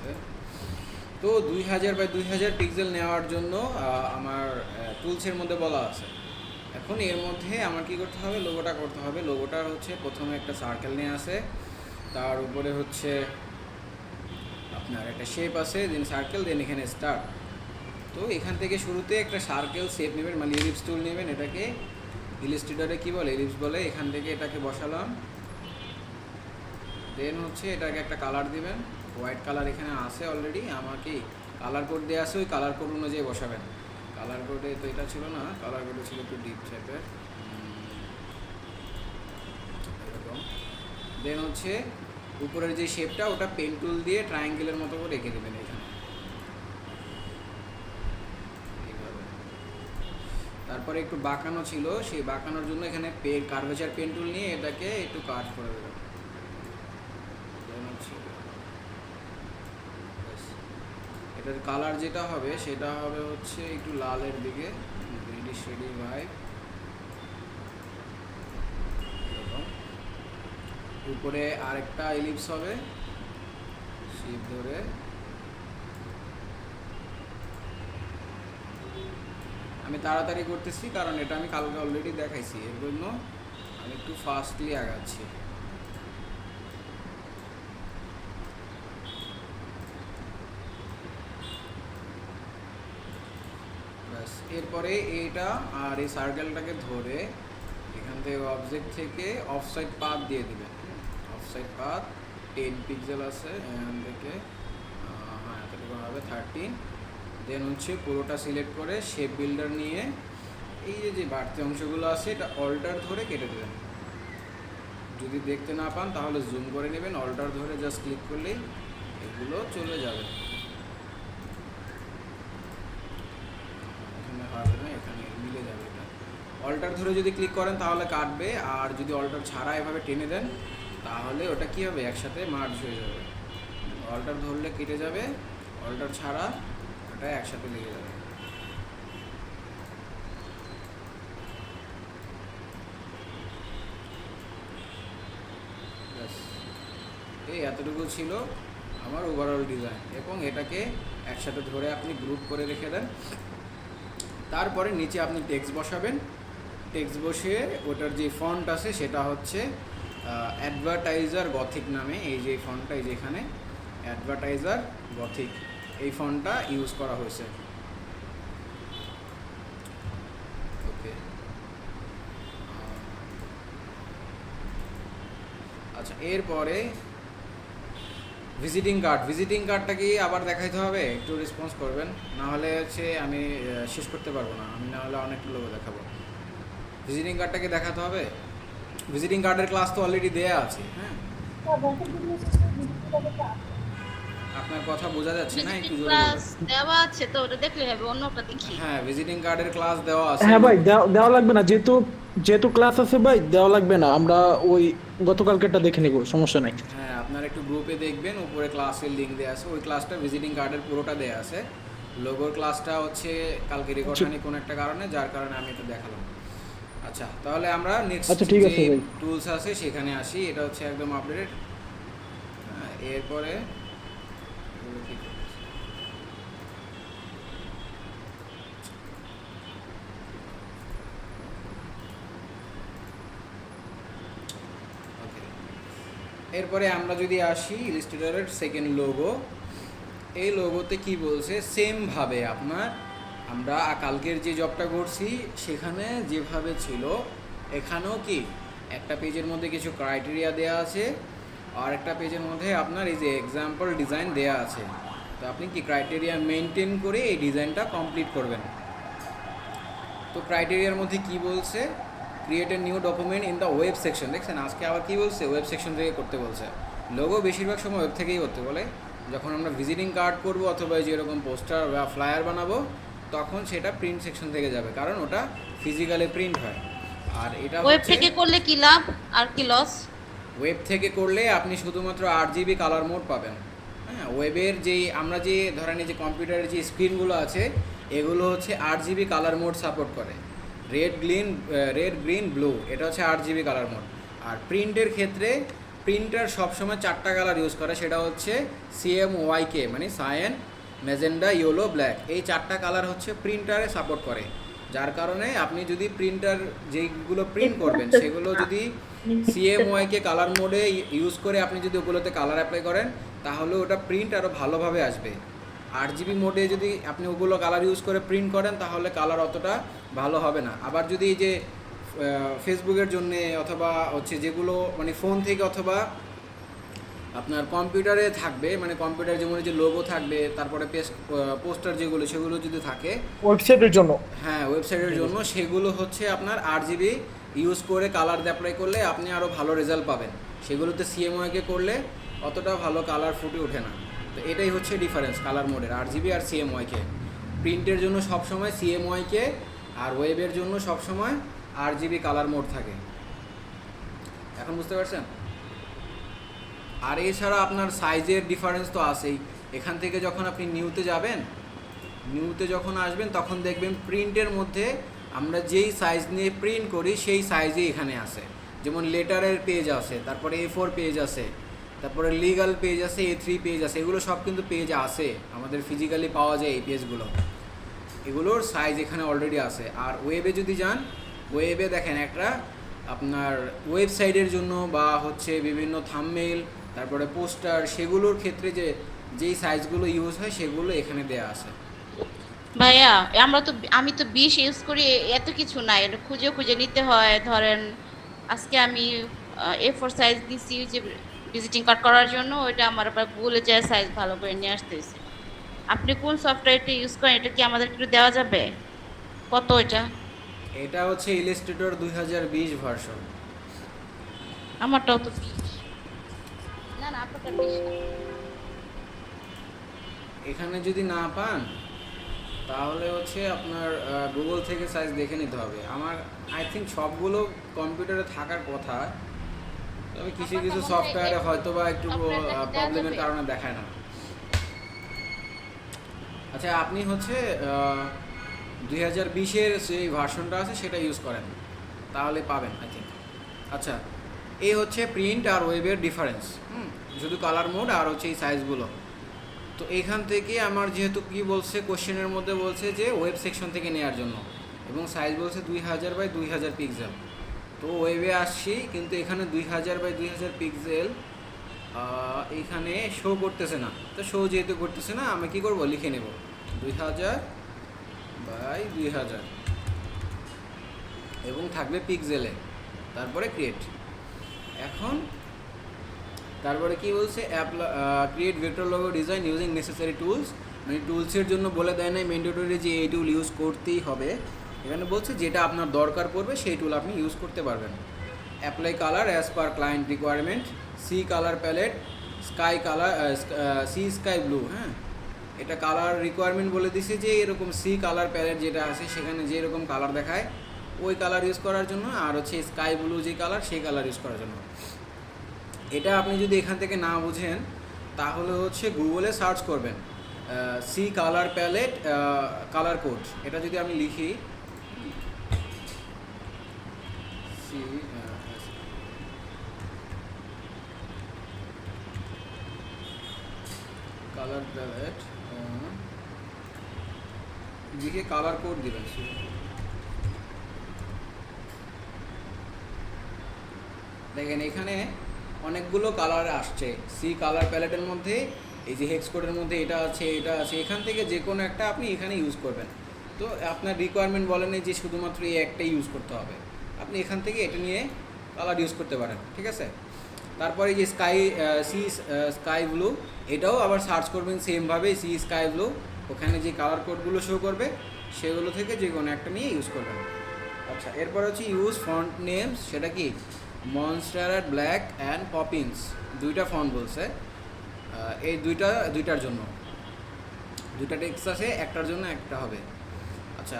আছে। তো 2000 x 2000 pixel নেওয়ার জন্য আমার টুলসের মধ্যে বলা আছে। এখন এর মধ্যে আমার কি করতে হবে, লোগোটা করতে হবে। লোগোটা হচ্ছে প্রথমে একটা সার্কেল নিয়ে আসে, তার উপরে হচ্ছে আপনার একটা শেপ আছে, দেন সার্কেল, দেন এখানে স্টার। তো এখান থেকে শুরুতে একটা সার্কেল শেপ নেবেন, মানে ইলিপস টুল নেবেন, এটাকে ইলাস্ট্রেটরে কী বলে, ইলিপস বলে। এখান থেকে এটাকে বসালাম, দেন হচ্ছে এটাকে একটা কালার দিবেন। হোয়াইট কালার এখানে আছে অলরেডি, আমার কি কালার কোড দেওয়া আছে, ওই কালার কোড অনুযায়ী বসাবেন। কালার কোডে তো এটা ছিল না, কালার কোডে ছিল একটু ডিপ টাইপের এরকম। দেন হচ্ছে উপরের যে শেপটা, ওটা পেন টুল দিয়ে ট্রায়াঙ্গেলের মতো করে রেখে দেবেন এখানে এইভাবে। তারপরে একটু বাঁকানো ছিল, সেই বাঁকানোর জন্য এখানে কার্ভেচার পেন টুল নিয়ে এটাকে একটু কাট করে দেবেন। দেন হচ্ছে এটার কালার যেটা হবে সেটা হবে হচ্ছে একটু লালের দিকে, রেডিশ রেডি ভাইব এরকম। উপরে আরেকটা ইলিপস হবে, শেপ ধরে আমি তাড়াতাড়ি করতেছি কারণ এটা আমি কালকে অলরেডি দেখাইছি, এর জন্য আমি একটু ফাস্টলি আগাচ্ছি। ব্যাস, এরপরে এইটা আর এই সার্কেলটাকে ধরে এখান থেকে অবজেক্ট থেকে অফসাইড পাথ দিয়ে দিবেন। অফসাইড পাথ 10 পিক্সেল আছে, এখান থেকে হ্যাঁ এতটুকু হবে 13। দেন হচ্ছে পুরোটা সিলেক্ট করে শেপ বিল্ডার নিয়ে এই যে বাড়তি অংশগুলো আছে এটা অল্টার ধরে কেটে দেবেন। যদি দেখতে না পান তাহলে জুম করে নেবেন, অল্টার ধরে জাস্ট ক্লিক করলেই এগুলো চলে যাবে। এখানে হবে না, এখানে মিলে যাবে। এটা অল্টার ধরে যদি ক্লিক করেন তাহলে কাটবে, আর যদি অল্টার ছাড়া এভাবে টেনে দেন তাহলে ওটা কী হবে, একসাথে মার্জ হয়ে যাবে। অল্টার ধরলে কেটে যাবে, অল্টার ছাড়া ওটা একসাথে লেগে যাবে। ব্যাস, এই এতটুকু ছিল আমার ওভারঅল ডিজাইন, এবং এটাকে একসাথে ধরে আপনি গ্রুপ করে রেখে দেন। তারপরে নিচে আপনি টেক্সট বসাবেন, টেক্সট বসিয়ে ওটার যে ফন্ট আছে সেটা হচ্ছে অ্যাডভার্টাইজার গথিক নামে। এই যে ফন্টটা, এই যে এখানে অ্যাডভার্টাইজার গথিক, এই ফন্টটা ইউজ করা হয়েছে। ওকে, আচ্ছা এরপরে ভিজিটিং কার্ডটা কি আবার দেখাইতে হবে, একটু রেসপন্স করবেন, না হলে হচ্ছে আমি শেষ করতে পারবো না, আমি না হলে অনেক লোক দেখাবো। ভিজিটিং কার্ডটাকে দেখাতে হবে। ভিজিটিং কার্ডের ক্লাস তো অলরেডি দেয়া আছে। হ্যাঁ, আপনার কথা বোঝা যাচ্ছে না, ভিজিটিং একটু জোরে ক্লাস বলবেন। দেওয়া আছে তো, ওটা দেখলে হবে, অন্যটা দেখি। হ্যাঁ, ভিজিটিং কার্ডের ক্লাস দেওয়া আছে। হ্যাঁ ভাই, দেওয়া লাগবে না, যেহেতু যেহেতু ক্লাস আছে ভাই, দেওয়া লাগবে না, আমরা ওই গতকালকেরটা দেখে নিব, সমস্যা নাই। হ্যাঁ, আপনারা একটু গ্রুপে দেখবেন, উপরে ক্লাসের লিঙ্ক দেওয়া আছে, ওই ক্লাসটা ভিজিটিং কার্ডের পুরোটা দেওয়া আছে। লোগোর ক্লাসটা হচ্ছে কালকে রেকর্ড হয়নি কোনো একটা কারণে, যার কারণে আমি একটু দেখালাম। আচ্ছা, তাহলে আমরা নেক্সট আচ্ছা ঠিক যে আছে ভাই। টুলস আছে সেখানে আসি। এটা হচ্ছে একদম আপডেটেড। এরপরে এগুলো কি করতেছে? ওকে, এরপরে আমরা যদি আসি ইলাস্ট্রেটরের সেকেন্ড লোগো, এই লোগোতে কি বলছে, সেমভাবে আপনার আমরা কালকের যে জবটা করছি সেখানে যেভাবে ছিল এখানেও কি একটা পেজের মধ্যে কিছু ক্রাইটেরিয়া দেওয়া আছে, আর একটা পেজের মধ্যে আপনার এই যে এক্সাম্পল ডিজাইন দেওয়া আছে। তো আপনি কি ক্রাইটেরিয়া মেনটেন করে এই ডিজাইনটা কমপ্লিট করবেন। তো ক্রাইটেরিয়ার মধ্যে কি বলছে, create a new document in the web section. দেখছেন আজকে আবার কি বলছে, ওয়েব সেকশন থেকে করতে বলছে। লোগো বেশিরভাগ সময় ওয়েব থেকেই করতে বলে। যখন আমরা ভিজিটিং কার্ড করব অথবা যেরকম পোস্টার বা ফ্লায়ার বানাবো তখন সেটা প্রিন্ট সেকশন থেকে যাবে, কারণ ওটা ফিজিক্যালি প্রিন্ট হয়। আর এটা ওয়েব হচ্ছে থেকে করলে কি লাভ আর কি লস? ওয়েব থেকে করলে আপনি শুধুমাত্র 8 GB কালার মোড পাবেন। হ্যাঁ, ওয়েবের যেই আমরা যে ধরেন এই যে কম্পিউটারের যে স্ক্রিনগুলো আছে এগুলো হচ্ছে 8 GB কালার মোড সাপোর্ট করে। রেড গ্রিন ব্লু, এটা হচ্ছে 8 GB কালার মোড। আর প্রিন্টের ক্ষেত্রে প্রিন্টার সবসময় 4টা কালার ইউজ করে, সেটা হচ্ছে CMYK মানে সায়ান, ম্যাজেন্ডা, ইয়েলো, ব্ল্যাক। এই 4টা কালার হচ্ছে প্রিন্টারে সাপোর্ট করে, যার কারণে আপনি যদি প্রিন্টার যেগুলো প্রিন্ট করবেন সেগুলো যদি CMYK কালার মোডে ইউজ করে আপনি যদি ওগুলোতে কালার অ্যাপ্লাই করেন তাহলে ওটা প্রিন্ট আরও ভালোভাবে আসবে। 8GB মোডে যদি আপনি ওগুলো কালার ইউজ করে প্রিন্ট করেন তাহলে কালার অতটা ভালো হবে না। আবার যদি এই যে ফেসবুকের জন্যে অথবা হচ্ছে যেগুলো মানে ফোন থেকে অথবা আপনার কম্পিউটারে থাকবে, মানে কম্পিউটার যেমন যে লোগো থাকবে, তারপরে পোস্টার যেগুলো সেগুলো যদি থাকে ওয়েবসাইটের জন্য। হ্যাঁ ওয়েবসাইটের জন্য, সেগুলো হচ্ছে আপনার 8GB ইউজ করে কালার অ্যাপ্লাই করলে আপনি আরও ভালো রেজাল্ট পাবেন। সেগুলোতে CMYK করলে অতটা ভালো কালার ফুটে ওঠে না। তো এটাই হচ্ছে ডিফারেন্স কালার মোডের, 8GB আর CMYK। প্রিন্টের জন্য সবসময় CMYK আর ওয়েবের জন্য সবসময় 8GB কালার মোড থাকে। এখন বুঝতে পারছেন? আর এছাড়া আপনার সাইজের ডিফারেন্স তো আছেই। এখান থেকে যখন আপনি নিউতে যাবেন, নিউতে যখন আসবেন তখন দেখবেন প্রিন্টের মধ্যে আমরা যেই সাইজ নিয়ে প্রিন্ট করি সেই সাইজই এখানে আছে। যেমন লেটারের পেজ আছে, তারপরে A4 পেজ আছে, তারপরে লিগাল পেজ আছে, A3 পেজ আছে, এগুলো সব কিন্তু পেজ আছে, আমাদের ফিজিক্যালি পাওয়া যায় এই পেজগুলো। এগুলোর সাইজ এখানে অলরেডি আছে। আর ওয়েবে যদি যান, ওয়েবে দেখেন একটা আপনার ওয়েবসাইটের জন্য বা হচ্ছে বিভিন্ন থাম্বনেইল, তারপরে পোস্টার, সেগুলোর ক্ষেত্রে যেই সাইজগুলো ইউজ হয় সেগুলো এখানে দেয়া আছে। ভাইয়া আমি তো 20 ইউজ করি, এত কিছু নাই, এটা খুঁজে খুঁজে নিতে হয়। ধরেন আজকে আমি A4 সাইজ দিছি যে ভিজিটিং কার্ড করার জন্য, ওইটা আমার আবার ভুলে যায় সাইজ ভালো করে নিয়ে আসতে হয়েছে। আপনি কোন সফটওয়্যারটা ইউজ করেন এটা কি আমাদের একটু দেওয়া যাবে? কত এটা? এটা হচ্ছে ইলাস্ট্রেটর 2020 ভার্সন। আমারটাও তো 20। না না, আপনারটা 20 না। এখানে যদি না পান তাহলে হচ্ছে আপনার গুগল থেকে সাইজ দেখে নিতে হবে। আমার আই থিঙ্ক সবগুলো কম্পিউটারে থাকার কথা, তবে কিছু আপনারটা কিছু মনে হয় সফটওয়্যারে হয়তো বা একটু আপনারটা কি দেওয়া প্রবলেমের যাবে? কারণে দেখায় না। আচ্ছা আপনি হচ্ছে 2020-এর যে ভার্সনটা আছে সেটা ইউজ করেন, তাহলে পাবেন আই থিঙ্ক। আচ্ছা এই হচ্ছে প্রিন্ট আর ওয়েবের ডিফারেন্স, শুধু কালার মোড আর হচ্ছে এই সাইজগুলো। তো এইখান থেকে আমার যেহেতু কি বলছে কোশ্চেনের মধ্যে বলছে যে ওয়েব সেকশন থেকে নেওয়ার জন্য, এবং সাইজ বলছে 2000x2000 পিক্সেল। তো ওয়েবে আসছি কিন্তু এখানে 2000x2000 পিক্সেল এখানে শো করতেছে না। তো শো যেহেতু করতেছে না, আমি কি করব, লিখে নেব 2000x2000 এবং থাকবে পিক্সেলে, তারপরে ক্রিয়েট। এখন তারপরে কি বলছে, create vector logo design using necessary tools, মানে টুলসের জন্য বলে দেয় নাই ম্যান্ডেটরি যে এই টুল ইউজ করতেই হবে। এখানে বলছে যেটা আপনার দরকার পড়বে সেই টুল আপনি ইউজ করতে পারবেন। Apply colour as per client requirement, sea colour palette, sky colour, sea sky blue. হ্যাঁ এটা কালার রিকোয়ারমেন্ট বলে দিছে যে এরকম সি কালার প্যালেট যেটা আছে সেখানে যেরকম কালার দেখায় ওই কালার ইউজ করার জন্য, আর হচ্ছে স্কাই ব্লু যে কালার সেই কালার ইউজ করার জন্য। এটা আপনি যদি এখান থেকে না বুঝেন তাহলে হচ্ছে গুগলে সার্চ করবেন sea colour palette colour code. এটা যদি আমি লিখি সি কালার প্যালেট লিখে কালার কোড দিবেন। দেখেন এখানে অনেকগুলো কালার আসছে সি কালার প্যালেটের মধ্যে, এই যে হেক্স কোডের মধ্যে এটা আছে, এটা আছে, এখান থেকে যে কোনো একটা আপনি এখানে ইউজ করবেন। তো আপনার রিকোয়ারমেন্ট বলেন যে শুধুমাত্র এই একটাই ইউজ করতে হবে, আপনি এখান থেকে এটা নিয়ে কালার ইউজ করতে পারেন, ঠিক আছে। তারপরে যে স্কাই ব্লু, এটাও আবার সার্চ করবেন সেমভাবে সি স্কাই ব্লু, ওখানে যে কালার কোডগুলো শো করবে সেগুলো থেকে যে কোনো একটা নিয়ে ইউজ করবেন। আচ্ছা এরপর হচ্ছে ইউজ ফন্ট নেমস, সেটা কি মনস্টার ব্ল্যাক অ্যান্ড পপিন্স, দুইটা ফন্ট বলছে। এই দুইটার জন্য দুইটা টেক্সট আছে, একটার জন্য একটা হবে। আচ্ছা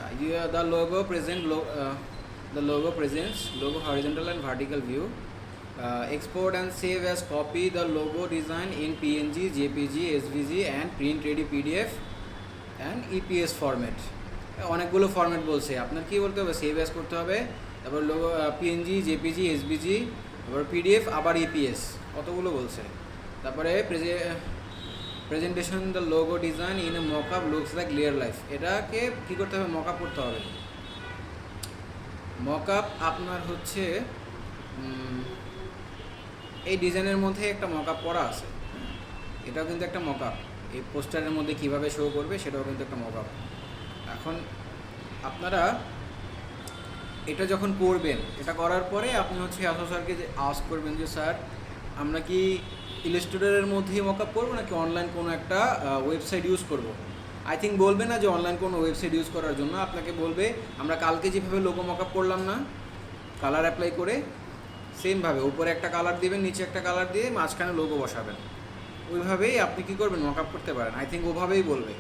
the logo presents logo horizontal and vertical view, export and save as copy the logo design in PNG, JPG, SVG and print ready PDF and EPS format। অনেকগুলো ফরম্যাট বলছে, আপনার কি বলতে হবে, সেভ অ্যাজ করতে হবে, তারপর লোগো PNG, JPG, SVG এবার পিডিএফ আবার ইপিএস কতগুলো বলছে। তারপরে presentation the logo design in a mockup looks like real life, এটাকে কী করতে হবে, মকআপ করতে হবে। মকআপ আপনার হচ্ছে এই ডিজাইনের মধ্যে একটা মকআপ করা আছে, এটাও কিন্তু একটা মকআপ। এই পোস্টারের মধ্যে কিভাবে শো করবে সেটাও কিন্তু একটা মকআপ। এখন আপনারা এটা যখন করবেন, এটা করার পরে আপনি হচ্ছে আসো স্যারকে যে আস্ক করবেন যে স্যার আমরা কি ইলাস্ট্রেটরের মধ্যেই মকআপ করবো নাকি অনলাইন কোনো একটা ওয়েবসাইট ইউজ করব। আই থিঙ্ক বলবে না যে অনলাইন কোনো ওয়েবসাইট ইউজ করার জন্য, আপনাকে বলবে আমরা কালকে যেভাবে লোগো মকআপ করলাম না কালার অ্যাপ্লাই করে, সেমভাবে উপরে একটা কালার দিবেন, নিচে একটা কালার দিয়ে মাঝখানে লোগো বসাবেন, ওইভাবেই আপনি কী করবেন, মকআপ করতে পারেন। আই থিঙ্ক ওভাবেই বলবে।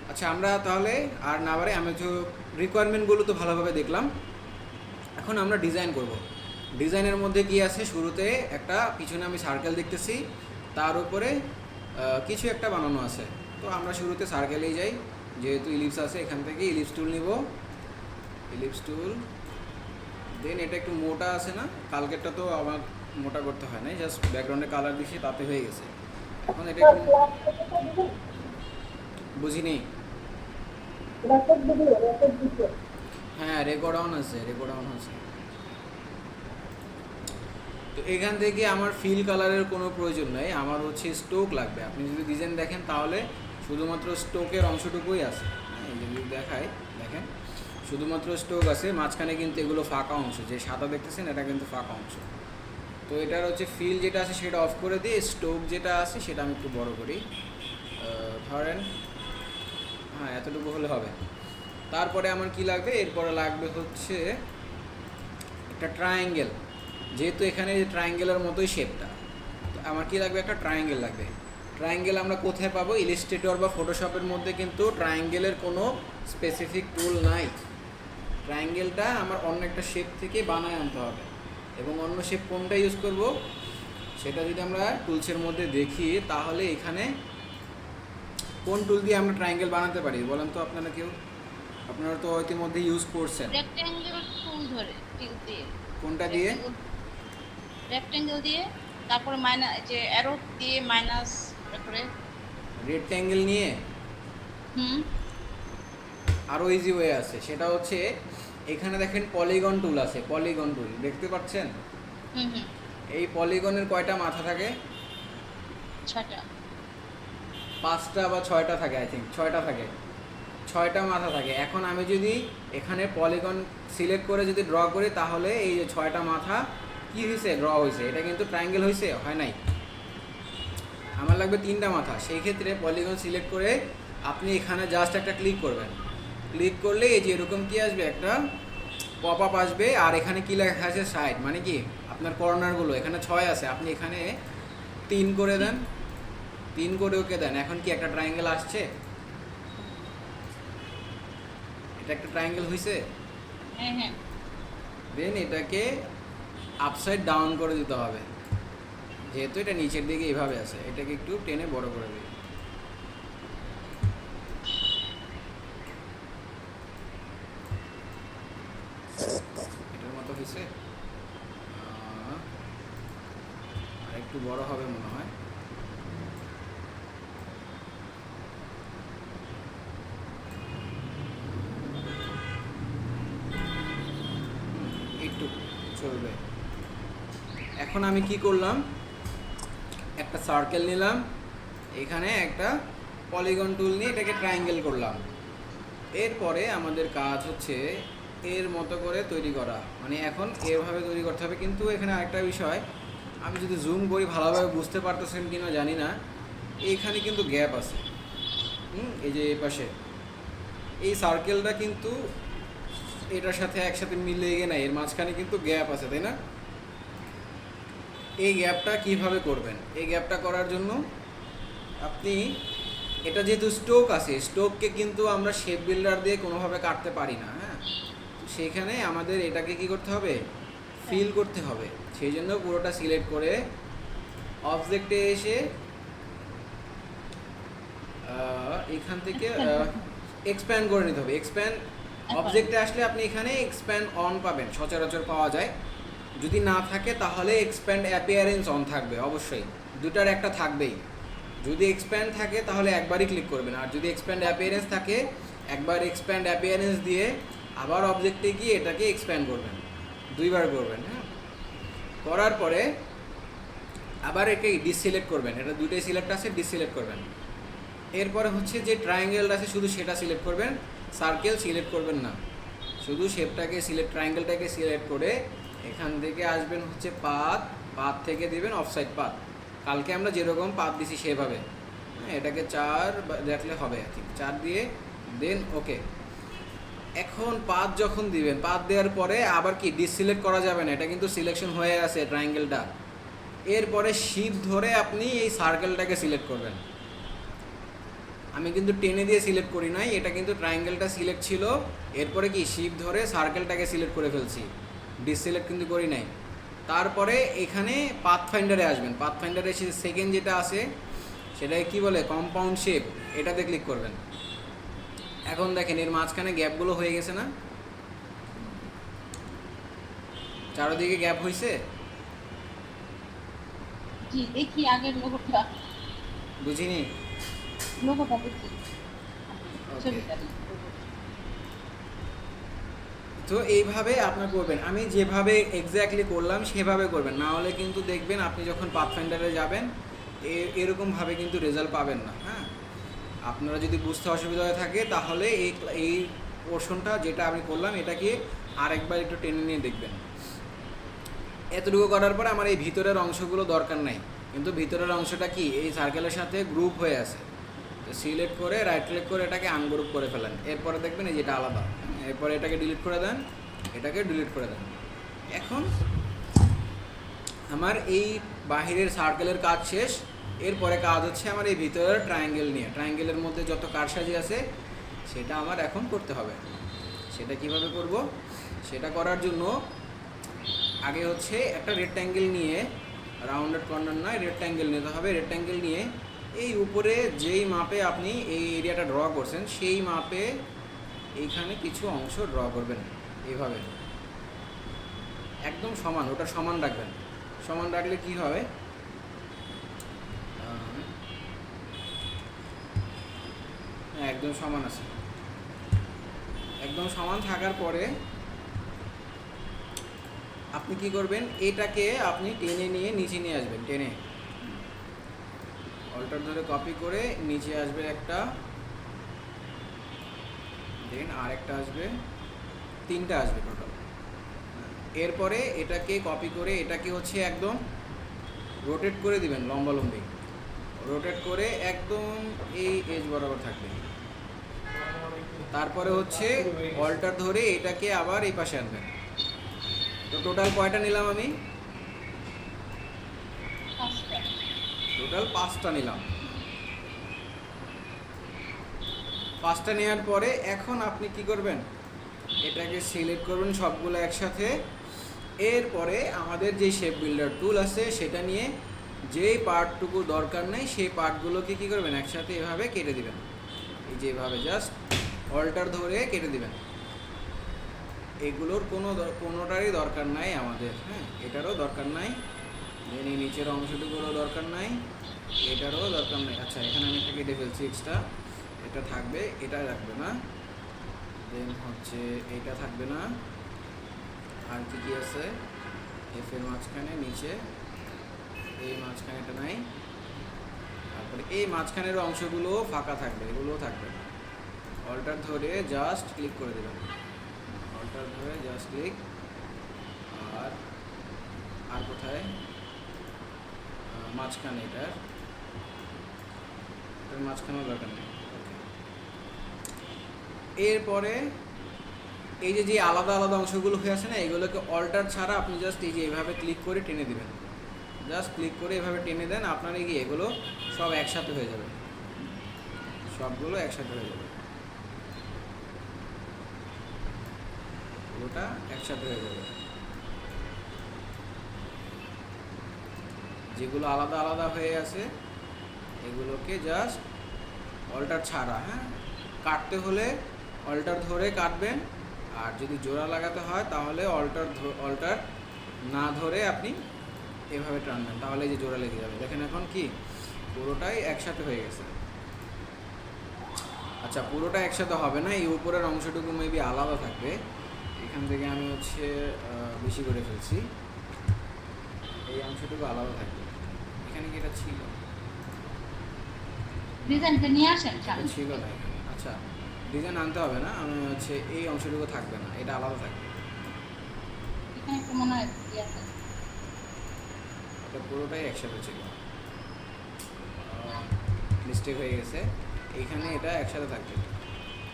আচ্ছা আমরা তাহলে আর না বারে, আমি তো রিকোয়ারমেন্টগুলো তো ভালোভাবে দেখলাম, এখন আমরা ডিজাইন করব। ডিজাইনের মধ্যে কি আছে, শুরুতে একটা পিছনে আমি সার্কেল দেখতেছি, তার উপরে কিছু একটা বানানো আছে। তো আমরা শুরুতে সার্কেলেই যাই, যেহেতু ইলিপস আছে এখান থেকে ইলিপস টুল নিব, ইলিপস টুল। দেন এটা একটু মোটা আছে না, কালকেরটা তো আমার মোটা করতে হয় না, জাস্ট ব্যাকগ্রাউন্ডে কালার দিছি তাতে হয়ে গেছে। এখন এটা একটু বুঝিনি। হ্যাঁ রেকর্ড অন আছে, রেকর্ড অন আছে। তো এখান থেকে আমার ফিল কালারের কোনো প্রয়োজন নাই, আমার হচ্ছে স্টোক লাগবে। আপনি যদি ডিজাইন দেখেন তাহলে শুধুমাত্র স্টোকের অংশটুকুই আছে। এই যদি দেখায় দেখেন শুধুমাত্র স্টোক আছে, মাঝখানে কিন্তু এগুলো ফাঁকা অংশ, যে সাদা দেখতেছেন এটা কিন্তু ফাঁকা অংশ। তো এটার হচ্ছে ফিল যেটা আছে সেটা অফ করে দিয়ে স্টোক যেটা আছে সেটা আমি একটু বড় করি, ধরেন হ্যাঁ এতটুকু হলে হবে। তারপরে আমার কি লাগবে, এরপরে লাগবে হচ্ছে একটা ট্রায়াঙ্গেল, যেহেতু এখানে ট্রায়াঙ্গেলের মতোই শেপটা, তো আমার কি লাগবে, একটা ট্রায়াঙ্গেল লাগবে। ট্রায়াঙ্গেল আমরা কোথায় পাবো, ইলাস্ট্রেটর বা ফটোশপের মধ্যে কিন্তু ট্রায়াঙ্গেলের কোনো স্পেসিফিক টুল নাই। ট্রায়াঙ্গেলটা আমার অন্য একটা শেপ থেকে বানায় আনতে হবে, এবং অন্য শেপ কোনটা ইউজ করব সেটা যদি আমরা টুলসের মধ্যে দেখি, তাহলে এখানে কোন টুল দিয়ে আমরা ট্রায়াঙ্গেল বানাতে পারি বলেন তো আপনারা কেউ, আপনারা তো ইতিমধ্যে ইউজ করছেন। রেক্ট্যাঙ্গেল টুল ধরে টিক দিয়ে, কোনটা দিয়ে, রেক্ট্যাঙ্গেল দিয়ে, তারপরে মাইনাস যে অ্যারো দিয়ে মাইনাস করে, রেক্ট্যাঙ্গেল নিয়ে আরও ইজি ওয়ে আছে, সেটা হচ্ছে এখানে দেখেন পলিগন টুল আছে, পলিগন টুল দেখতে পাচ্ছেন। এই পলিগনের কয়টা মাথা থাকে, 6টা 5টা বা 6টা থাকে, আই থিঙ্ক 6টা থাকে, 6টা মাথা থাকে। এখন আমি যদি এখানে পলিগন সিলেক্ট করে যদি ড্র করি, তাহলে এই যে 6টা মাথা কি হয়েছে, ড্র হয়েছে, এটা কিন্তু ট্রায়াঙ্গেল হয়েছে, হয় নাই। আমার লাগবে 3টা মাথা, সেই ক্ষেত্রে পলিগন সিলেক্ট করে আপনি এখানে জাস্ট একটা ক্লিক করবেন, ক্লিক করলে এই যে এরকম কি আসবে, একটা পপ আপ আসবে, আর এখানে কি লেখা আছে সাইড, মানে কি আপনার কর্নারগুলো এখানে 6 আছে, আপনি এখানে 3 করে দেন, 3 করে ওকে দেন। এখন কি একটা ট্রায়াঙ্গেল আসছে, এটা একটা ট্রায়াঙ্গেল হয়েছে। হ্যাঁ দেন এটাকে আপসাইড ডাউন করে দিতে হবে, যেহেতু এটা নিচের দিকে এইভাবে আছে, এটাকে একটু টেনে বড় করে দিই। এটার মতো হয়েছে, আর একটু বড় হবে মনে হয়। একটু চলবে। এখন আমি কি করলাম, একটা সার্কেল নিলাম, এখানে একটা পলিগন টুল নিয়ে এটাকে ট্রায়াঙ্গেল করলাম। এরপরে আমাদের কাজ হচ্ছে এর মতো করে তৈরি করা, মানে এখন এভাবে তৈরি করতে হবে। কিন্তু এখানে আরেকটা বিষয়, আমি যদি জুম করি ভালোভাবে বুঝতে পারতেছেন কিনা জানি না, এইখানে কিন্তু গ্যাপ আছে, এই যে এই পাশে এই সার্কেলটা কিন্তু এটার সাথে একসাথে মিলে গিয়ে না, এর মাঝখানে কিন্তু গ্যাপ আছে, তাই না? এই গ্যাপটা কিভাবে করবেন, এই গ্যাপটা করার জন্য আপনি এটা যেহেতু স্টোক আছে, স্টোককে কিন্তু আমরা শেপ বিল্ডার দিয়ে কোনোভাবে কাটতে পারি না, হ্যাঁ। তো সেখানে আমাদের এটাকে কি করতে হবে, ফিল করতে হবে। সেই জন্য পুরোটা সিলেক্ট করে অবজেক্টে এসে এখান থেকে এক্সপ্যান্ড করে নিতে হবে। এক্সপ্যান্ড অবজেক্টে আসলে আপনি এখানে এক্সপ্যান্ড অন পাবেন, সচরাচর পাওয়া যায়। যদি না থাকে তাহলে এক্সপ্যান্ড অ্যাপিয়ারেন্স অন থাকবে অবশ্যই, দুটার একটা থাকবেই। যদি এক্সপ্যান্ড থাকে তাহলে একবারই ক্লিক করবেন, আর যদি এক্সপ্যান্ড অ্যাপিয়ারেন্স থাকে একবার এক্সপ্যান্ড অ্যাপিয়ারেন্স দিয়ে আবার অবজেক্টে গিয়ে এটাকে এক্সপ্যান্ড করবেন, দুইবার করবেন। হ্যাঁ, করার পরে আবার একে ডিসিলেক্ট করবেন, এটা দুটোই সিলেক্ট আছে, ডিসিলেক্ট করবেন। এরপরে হচ্ছে যে ট্রায়াঙ্গেলটা আছে শুধু সেটা সিলেক্ট করবেন, সার্কেল সিলেক্ট করবেন না, শুধু শেপটাকে সিলেক্ট, ট্রায়াঙ্গেলটাকে সিলেক্ট করে এখান থেকে আসবেন হচ্ছে পাথ থেকে দিবেন অফসাইড পাথ। কালকে আমরা যেরকম পাথ দিছি সেভাবে, হ্যাঁ, এটাকে 4 দেখলে হবে, আর কি 4 দিয়ে দেন ওকে। এখন পাথ যখন দিবেন, পাথ দেওয়ার পরে আবার কি ডিসিলেক্ট করা যাবে না, এটা কিন্তু সিলেকশন হয়ে আছে ট্রায়াঙ্গেলটা। এরপরে শিফট ধরে আপনি এই সার্কেলটাকে সিলেক্ট করবেন। আমি কিন্তু টেনে দিয়ে সিলেক্ট করি নাই, এটা কিন্তু ট্রায়াঙ্গেলটা সিলেক্ট ছিল, এরপরে কি শিফট ধরে সার্কেলটাকে সিলেক্ট করে ফেলছি, ডিসিলেক্ট কিন্তু করি নাই। তারপরে এখানে পাথ ফাইন্ডারে আসবেন, পাথ ফাইন্ডারে এসে সেকেন্ড যেটা আছে সেটাকে কি বলে কম্পাউন্ড শেপ, এটাতে ক্লিক করবেন। এখন দেখেন এর মাঝখানে গ্যাপগুলো হয়ে গেছে না, চারদিকে গ্যাপ হয়েছে, জি দেখি আগের লোগোটা, বুঝিনি? লোগোটা দেখি, ওকে, ছবিটা দেখি। তো এইভাবে আপনার করবেন, আমি যেভাবে এক্স্যাক্টলি করলাম সেভাবে করবেন, না হলে কিন্তু দেখবেন আপনি যখন পাথফাইন্ডারে যাবেন এরকমভাবে কিন্তু রেজাল্ট পাবেন না। হ্যাঁ, আপনারা যদি বুঝতে অসুবিধা হয়ে থাকে তাহলে এই পোর্শনটা যেটা আমি করলাম এটাকে আরেকবার একটু টেনে নিয়ে দেখবেন। এতটুকু করার পরে আমার এই ভিতরের অংশগুলো দরকার নাই, কিন্তু ভিতরের অংশটা কি এই সার্কেলের সাথে গ্রুপ হয়ে আছে, তো সিলেক্ট করে রাইট ক্লিক করে এটাকে আনগ্রুপ করে ফেলেন। এরপরে দেখবেন এই যেটা আলাদা, এরপরে এটাকে ডিলিট করে দেন, এটাকে ডিলিট করে দেন। এখন আমার এই বাহিরের সার্কেলের কাজ শেষ, এরপরে কাজ হচ্ছে আমার এই ভিতরের ট্রায়াঙ্গেল নিয়ে, ট্রায়াঙ্গেলের মধ্যে যত কারসাজি আছে সেটা আমার এখন করতে হবে। সেটা কিভাবে করব? সেটা করার জন্য আগে হচ্ছে একটা রেক্ট্যাঙ্গেল নিয়ে, রাউন্ডেড কর্নার নয়, রেক্ট্যাঙ্গেল নিতে হবে। রেক্ট্যাঙ্গেল নিয়ে এই উপরে যেই মাপে আপনি এই এরিয়াটা ড্র করছেন সেই মাপে এইখানে কিছু অংশ ড্র করবেন, এইভাবে একদম সমান, ওটা সমান রাখবেন। সমান রাখলে কি হবে, একদম সমান আছে। একদম সমান থাকার পরে আপনি কি করবেন, এটাকে আপনি টেনে নিয়ে নিচে নিয়ে আসবেন, টেনে অল্টার ধরে কপি করে নিচে আসবে একটা, দেন আরেকটা আসবে, তিনটা আসবে টোটাল। এরপরে এটাকে কপি করে এটাকে হচ্ছে একদম রোটেট করে দিবেন, লম্বালম্বি রোটেট করে একদম এই এজ বরাবর থাকবে। তারপরে হচ্ছে অল্টার ধরে এটাকে আবার এই পাশে আনবেন। তো টোটাল কয়টা নিলাম আমি? টোটাল 5টা নিলাম। 5টা নেওয়ার পরে এখন আপনি কি করবেন, এটাকে সিলেক্ট করবেন সবগুলো একসাথে। এরপরে আমাদের যে শেপ বিল্ডার টুল আছে সেটা নিয়ে যেই পার্টটুকু দরকার নেই সেই পার্টগুলোকে কী করবেন, একসাথে এভাবে কেটে দিবেন, এই যে এভাবে জাস্ট অল্টার ধরে কেটে দিবেন। এগুলোর কোনোটারই দরকার নাই আমাদের, হ্যাঁ, এটারও দরকার নাই, দেন এই নিচের অংশটুকুরও দরকার নাই, এটারও দরকার নাই। আচ্ছা, এখানে আমি একটা কেটে ফেলছি এক্সট্রা, এটা থাকবে, এটা রাখবে না, দেন হচ্ছে এইটা থাকবে না। আর কি কি আছে, এফের মাঝখানে নিচে এই মাঝখানেটা নাই, তারপরে এই মাঝখানের অংশগুলো ফাঁকা থাকবে, এগুলোও থাকবে না। অল্টার ধরে জাস্ট ক্লিক করে দেবেন, অল্টার ধরে জাস্ট ক্লিক। আর কোথায়, মাঝখানে, এটার মাঝখানেও দরকার নেই। এরপরে এই যে যে আলাদা আলাদা অংশগুলো হয়ে আছে না, এগুলোকে অল্টার ছাড়া আপনি জাস্ট এই যে এভাবে ক্লিক করে টেনে দিবেন, জাস্ট ক্লিক করে এভাবে টেনে দেন, আপনার এই এগুলো সব একসাথে হয়ে যাবে, সবগুলো একসাথে হয়ে যাবে, ওটা একসাথে হয়ে যাবে। যেগুলো আলাদা আলাদা হয়ে আছে এগুলোকে জাস্ট অল্টার ছাড়া, হ্যাঁ, কাটতে হলে অল্টার ধরে কাটবেন, আর যদি জোড়া লাগাতে হয় তাহলে অল্টার না ধরে আপনি এভাবে টানবেন, তাহলে এই যে জোড়া লেগে যাবে। দেখেন এখন কি পুরোটাই একসাথে হয়ে গেছে। আচ্ছা, পুরোটা একসাথে হবে না, এই উপরের অংশটুকু মেবি আলাদা থাকবে। এখান থেকে আমি হচ্ছে বেশি করে ফেলছি, এই অংশটুকু আলাদা থাকবে। এখানে কি এটা ছিল? ডিজাইনটা নিয়ে আসেন এটা সামনে। ছিল না এখানে। আচ্ছা, ডিজাইন আনতে হবে না, আমি হচ্ছে এই অংশটুকু থাকবে না, এটা আলাদা থাকবে। এখানে একটু মনে হয় ইয়ে আছে। এটা পুরোটাই একসাথে ছিল, মিস্টেক হয়ে গেছে। এইখানে এটা একসাথে থাকবে,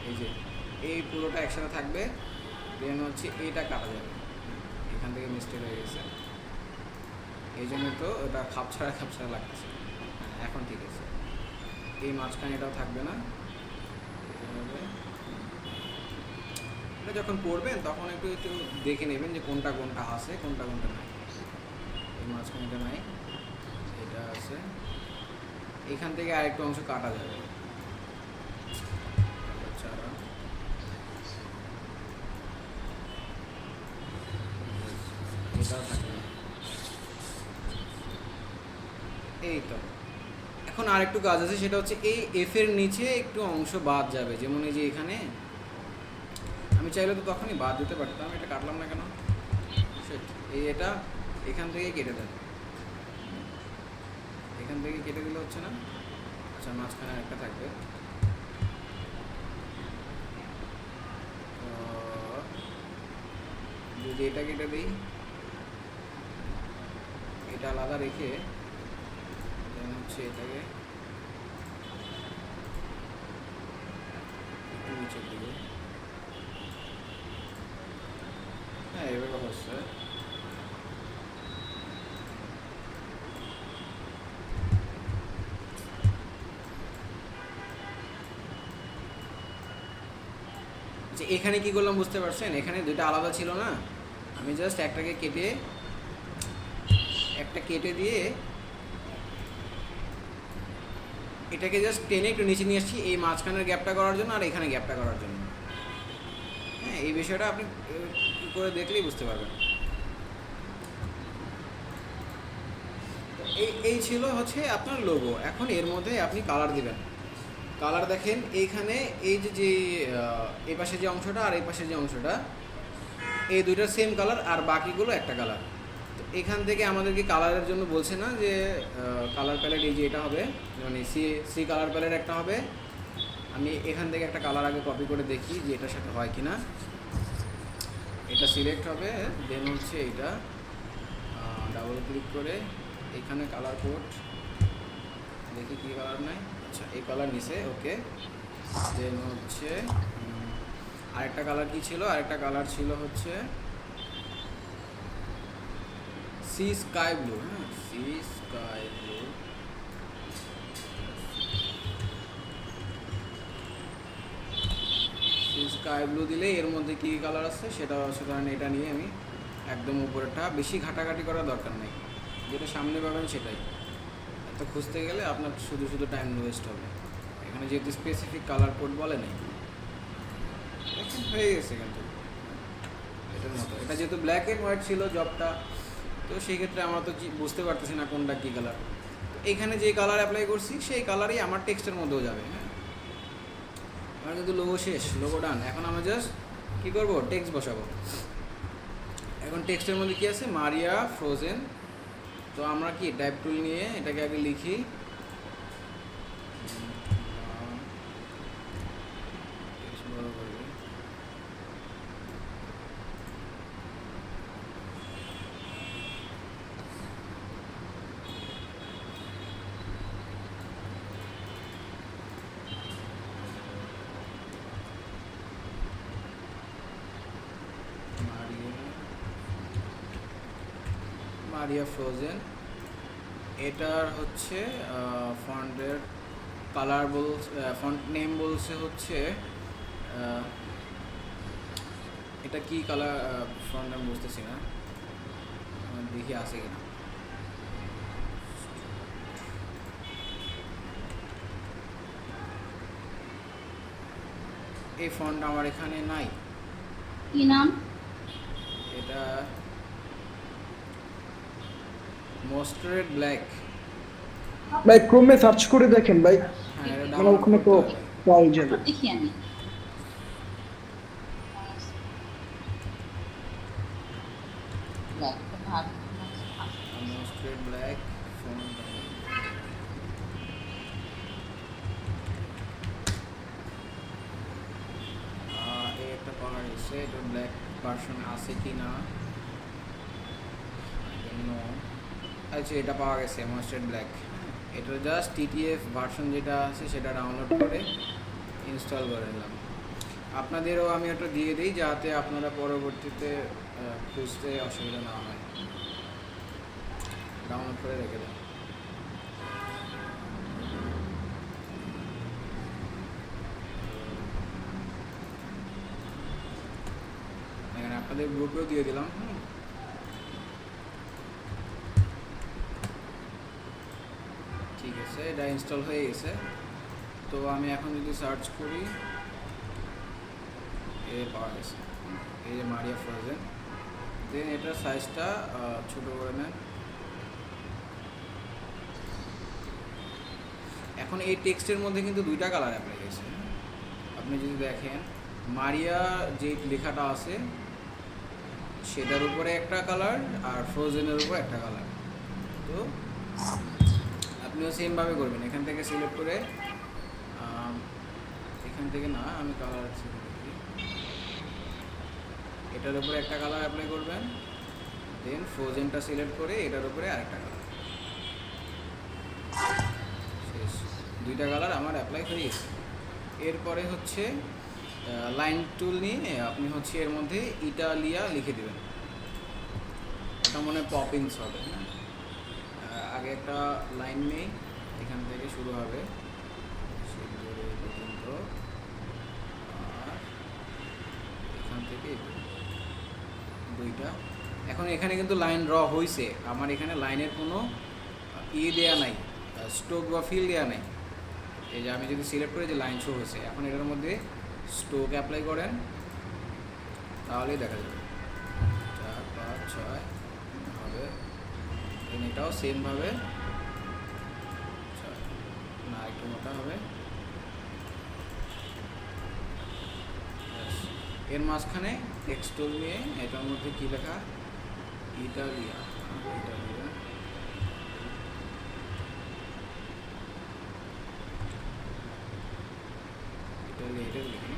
এই যে এই পুরোটা একসাথে থাকবে, দেন হচ্ছে এইটা কাটা যাবে। এখান থেকে মিস্টেক হয়ে গেছে, এই জন্য তো ওটা খাপছাড়া খাপছাড়া লাগতেছে। এখন ঠিক আছে, এই মাঝখানে এটাও থাকবে না। এভাবে এটা যখন পড়বেন তখন একটু একটু দেখে নেবেন যে কোনটা কোনটা আছে, কোনটা কোনটা নাই। এই মাঝখানে এটা নাই, এটা আছে। এখান থেকে আরেকটু অংশ কাটা যাবে, চারা। এটাও থাকবে না। এই তো এখন আরেকটু কাজ আছে, সেটা হচ্ছে এই এফ এর নিচে একটু অংশ বাদ যাবে। যেমন এই যে এখানে আমি চাইলে তো তখনই বাদ দিতে পারতাম, এটা কাটলাম না কেন? Shit, এটা এখান থেকে কেটে দেন, এখান থেকে কেটে দিলে হচ্ছে না। আচ্ছা, মাঝখানে একটা থাকবে। যদি এটা কেটে দিই, এটা আলাদা রেখে দেন হচ্ছে এটাকে একটু নিচের দিকে। হ্যাঁ, এভাবে হচ্ছে। যে এখানে কি করলাম বুঝতে পারছেন? এখানে দুইটা আলাদা ছিল না, আমি জাস্ট একটাকে কেটে একটা কেটে দিয়ে এটাকে জাস্ট টেনে একটু নিচে নিয়ে আসছি, এই মাঝখানের গ্যাপটা করার জন্য আর এখানে গ্যাপটা করার জন্য। হ্যাঁ, এই বিষয়টা আপনি কি করে দেখলেই বুঝতে পারবেন। তো এই ছিল হচ্ছে আপনার লোগো। এখন এর মধ্যে আপনি কালার দিবেন। কালার দেখেন এইখানে, এই যে এই পাশে যে অংশটা আর এই পাশে যে অংশটা, এই দুইটার সেম কালার, আর বাকিগুলো একটা কালার। তো এখান থেকে আমাদেরকে কালারের জন্য বলছে না যে কালার প্যালেট এই যে এটা হবে, মানে সি কালার প্যালেট একটা হবে। আমি এখান থেকে একটা কালার আগে কপি করে দেখি যে এটার সাথে হয় কিনা। এটা সিলেক্ট হবে, দেন হচ্ছে এইটা ডাবল ক্লিক করে এখানে কালার কোড দেখি কী কালার নাই। আচ্ছা, এই কালার নিছে, ওকে। দেন হচ্ছে আরেকটা কালার কি ছিল? আরেকটা কালার ছিল হচ্ছে সি স্কাই ব্লু। হ্যাঁ, sea sky blue. Sea sky blue দিলে এর মধ্যে কী কালার আছে সেটা হচ্ছে, কারণ এটা নিয়ে আমি একদম উপরেরটা, বেশি ঘাটাঘাটি করার দরকার নেই, যেটা সামনে পাবেন সেটাই। এত খুঁজতে গেলে আপনার শুধু শুধু টাইম ওয়েস্ট হবে। এখানে যেহেতু স্পেসিফিক কালার কোড বলে নেই, হয়ে গেছে কিন্তু এটার মতো। এটা যেহেতু ব্ল্যাক অ্যান্ড হোয়াইট ছিল জবটা, তো সেই ক্ষেত্রে আমরা তো বুঝতে পারতেছি না কোনটা কী কালার। তো এখানে যে কালার অ্যাপ্লাই করছি সেই কালারই আমার টেক্সটের মধ্যেও যাবে। হ্যাঁ, আমার কিন্তু লোগো শেষ, লোগো ডান। এখন আমরা জাস্ট কী করবো? টেক্সট বসাবো। এখন টেক্সটের মধ্যে কী আছে? মারিয়া ফ্রোজেন। তো আমরা কি টাইপ টুল নিয়ে এটাকে আগে লিখি, বড় করবি। মারিয়া ফ্রোজেন। এটার হচ্ছে ফন্টের কালার ফন্ট নেম বলছে হচ্ছে এটা কি কালার ফন্ট নেম বুঝতেছি না, দেখি আছে কিনা। এই ফন্ট আমার এখানে নাই। কি নাম? এটা মস্টার্ড ব্ল্যাক। ভাই ক্রোমে সার্চ করে দেখেন ভাই, হ্যাঁ, এটা মানে ডাউনলোড ওখানে করতে তো হবে। পাওয়া যাবে। দেখি আমি ব্ল্যাক ভাব মস্টার্ড ব্ল্যাক ফোন। এই একটা পাওয়া গেছে, এটা ব্ল্যাক ভার্সন আছে কি না নো। আচ্ছা, এটা পাওয়া গেছে মাস্টার্ড ব্ল্যাক। এটা জাস্ট টিটিএফ ভার্সন যেটা আছে সেটা ডাউনলোড করে ইনস্টল করে নিলাম। আপনাদেরও আমি ওটা দিয়ে দিই যাতে আপনারা পরবর্তীতে খুঁজতে অসুবিধা না হয়। ডাউনলোড করে রেখে দেন। এখানে আপনাদের গ্রুপেও দিয়ে দিলাম। ঠিক আছে, এটা ইনস্টল হয়ে গেছে। তো আমি এখন যদি সার্চ করি, এ পাওয়া গেছে, এই যে মারিয়া ফ্রোজেন। দেন এটার সাইজটা ছোট করে নেন। এখন এই টেক্সটের মধ্যে কিন্তু দুইটা কালার অ্যাপ্লাই হয়েছে। আপনি যদি দেখেন মারিয়া যে লেখাটা আছে সেটার উপরে একটা কালার আর ফ্রোজেনের উপর একটা কালার। তো আপনিও সেমভাবে করবেন, এখান থেকে সিলেক্ট করে এখান থেকে না, আমি কালার এটার উপরে একটা কালার অ্যাপ্লাই করবেন। দেন ফ্রোজেনটা সিলেক্ট করে এটার উপরে আরেকটা কালার। শেষ, দুইটা কালার আমার অ্যাপ্লাই হয়ে গেছে। এরপরে হচ্ছে লাইন টুল নিয়ে আপনি হচ্ছে এর মধ্যে ইটালিয়া লিখে দেবেন। এটা মনে হয় পপিংস হবে। হ্যাঁ, আগে একটা লাইন নেই, এখান থেকে শুরু হবে পর্যন্ত, আর এখান থেকে দুইটা। এখন এখানে কিন্তু লাইন ড্র হয়েছে, আমার এখানে লাইনের কোনো দেয়া নাই, স্ট্রোক বা ফিল দেওয়া নাই। এই যে আমি যদি সিলেক্ট করি যে লাইন শো হয়েছে, এখন এটার মধ্যে স্ট্রোক অ্যাপ্লাই করেন তাহলেই দেখা যাবে 4 5 6 হবে। এটাও সেমভাবে না, একটু মোটা হবে। এর মাঝখানে টেক্সট টুল নিয়ে এটার মধ্যে কি লেখা, ইটালিয়া। ইটালিয়া ইটালিয়া এটা লিখি।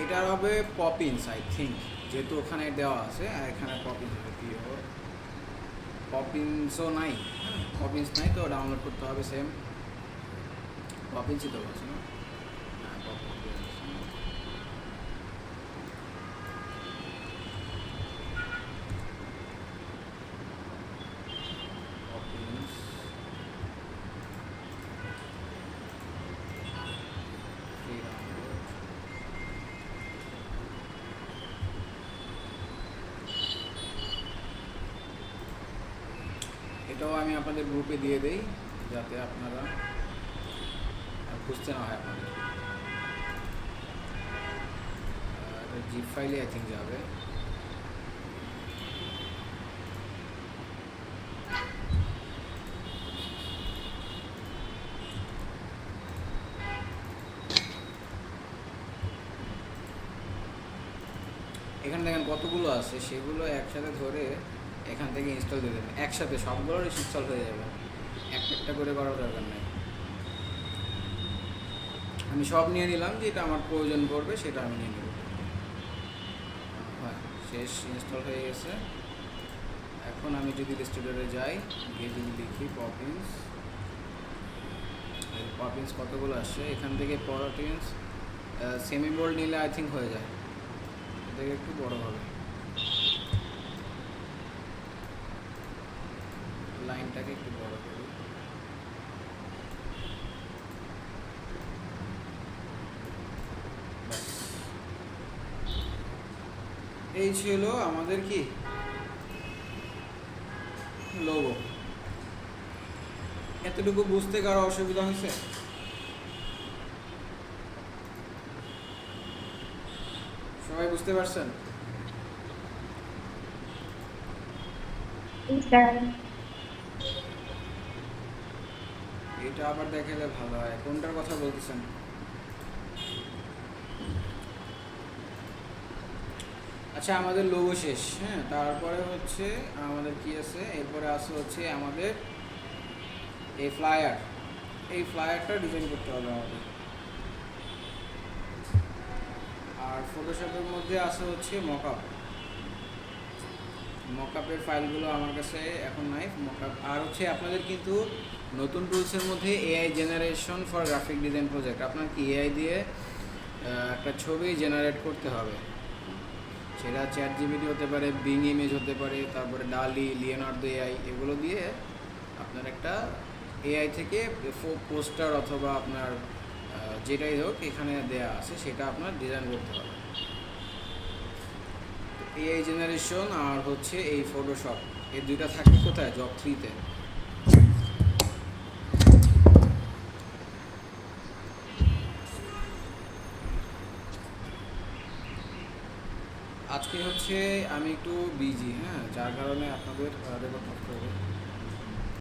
এটার হবে পপিন্স আই থিঙ্ক, যেহেতু ওখানে দেওয়া আছে, আর এখানে পপিন্স হবে। পিওর পপিন্সও নাই, হ্যাঁ পপিন্স নাই, তো ডাউনলোড করতে হবে সেম। পপিন্সই তো বলছে না, হ্যাঁ পপিন্স ফ্রি ডাউনলোড। এটাও আমি আপনাদের গ্রুপে দিয়ে দেই যাতে আপনারা খুঁজতে না হয় আপনাদের। এটা জিপ ফাইলে আই থিঙ্ক যাবে। এখানে দেখেন কতগুলো আছে, সেগুলো একসাথে ধরে এখান থেকে ইনস্টল দিয়ে দেবেন, একসাথে সবগুলোর ইনস্টল হয়ে যাবে, একটা একটা করে করার দরকার নেই। আমি সব নিয়ে নিলাম, যেটা আমার প্রয়োজন পড়বে সেটা আমি নিয়ে নেব। হ্যাঁ, শেষ, ইনস্টল হয়ে গেছে। এখন আমি যদি স্টুডিওতে যাই, গিয়ে যদি লিখি পপিন্স, পপিন্স কতগুলো আসছে এখান থেকে, পপিন্স সেমি বোল্ড নিলে আই থিঙ্ক হয়ে যায়, এটাকে একটু বড় হবে, লাইনটাকে একটু বড় করি। এই ছিল আমাদের কি লোগো। এতটুকু বুঝতে কারো অসুবিধা হয়েছে? সবাই বুঝতে পারছেন? এটা আবার দেখালে ভালো হয়। কোনটার কথা বলতেছেন? আচ্ছা, আমাদের লোগো শেষ। হ্যাঁ, তারপরে হচ্ছে আমাদের কি আছে, এরপরে আছে হচ্ছে আমাদের এই ফ্লায়ার। এই ফ্লায়ারটা ডিজাইন করতে হবে আমাদের। আর ফটোশপের মধ্যে আছে হচ্ছে মকআপ। মকআপের ফাইলগুলো আমার কাছে এখন নাই। মকআপ আর হচ্ছে আপনাদের কিন্তু নতুন টুলসের মধ্যে AI generation for graphic design project. আপনার কি এআই দিয়ে একটা ছবি জেনারেট করতে হবে। সেটা চ্যাট জিপিটি হতে পারে, বিং ইমেজ হতে পারে, তারপরে ডালি, লিওনার্দো এআই, এগুলো দিয়ে আপনার একটা এআই থেকে পোস্টার অথবা আপনার যেটাই হোক এখানে দেয়া আছে সেটা আপনার ডিজাইন করতে হবে। এআই জেনারেশন আর হচ্ছে এই ফটোশপ, এই দুইটা থাকে কোথায়? জব 3-তে। আজকে হচ্ছে আমি একটু বিজি, হ্যাঁ, যার কারণে আপনাদের রেকর্ড করতে হবে।